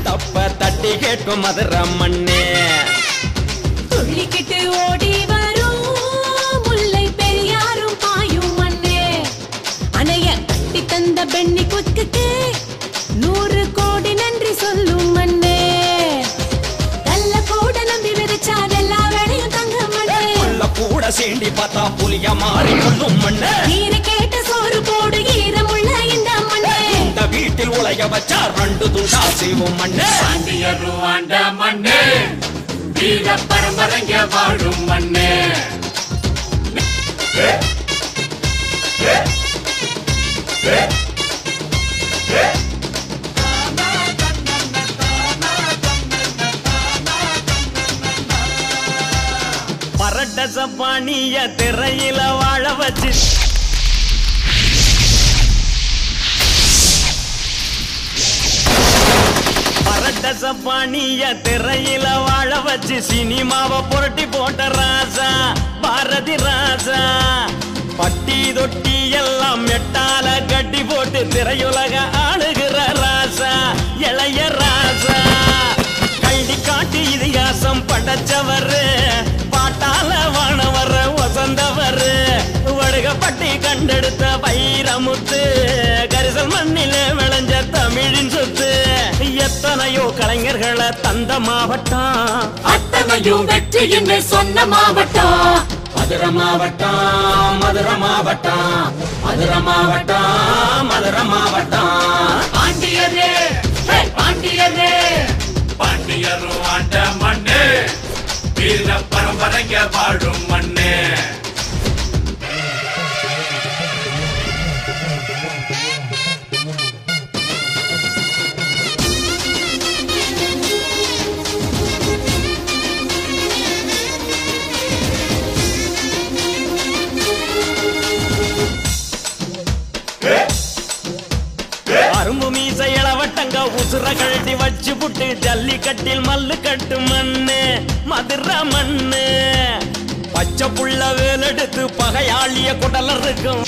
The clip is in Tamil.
தப்ப தட்டி கேட்கும் மதுரை மண்ணே துள்ளிக்கிட்டு ஓடி வரும் முல்லை பெரியாரும் பாயும் மண்ணே அணைய கட்டி தந்த பெண்ணி குத்துக்கு 100 கோடி நன்றி சொல்லும் மண்ணே நல்ல கூட நம்பி விதைச்சால் எல்லா வேலையும் தங்க மண்ணே உள்ள கூட சேண்டி பார்த்தா புலிய மாறி கொள்ளும் மண்ணே நீரை கேட்ட சோறு போடு ஈரமுள்ள இந்த மண்ணே இந்த வீட்டில் உலைய வச்சா 2 துண்டா செய்வோம் மண்ணே பாண்டியரு ஆண்ட மண்ணே வீர பரம்பரைங்க வாழும் மண்ணே பரட்ட சப்பானிய திரையில வாழ வச்சு பரட்ட சப்பானிய திரையில வாழ வச்சு சினிமாவை புரட்டி போட்ட ராசா பாரதி ராசா பட்டி தொட்டி எல்லாம் மெட்டால கட்டி போட்டு திரையுலக ஆளுகிற ராசா இளைய ராசா கல்வி காட்டி இதிகாசம் படைச்சவரு பாட்டால வானவர வசந்தவரு வடுகப்பட்டி கண்டெடுத்த வைரமுத்து கரிசல் மண்ணில விளைஞ்ச தமிழின் சொத்து எத்தனையோ கலைஞர்களை தந்த மாவட்டம் அத்தனையோ வெற்றி என்று சொன்ன மாவட்டம் மதுரை மாவட்டம் மதுரை மாவட்டம் மதுரை மாவட்டம் மதுரை மாவட்டம் பாண்டியரே பாண்டியரே பாண்டியரு ஆண்ட மண்ணே வீர பரம்பரைங்க வாழும் மண்ணே அரும்பு மீசை இளவட்டங்க உசுர கழட்டி வச்சு புட்டு ஜல்லிக்கட்டில் மல்லு கட்டு மண்ணு மதுரை மண்ணு பச்சை புள்ள வேலெடுத்து பகையாளிய குடல இருக்கும்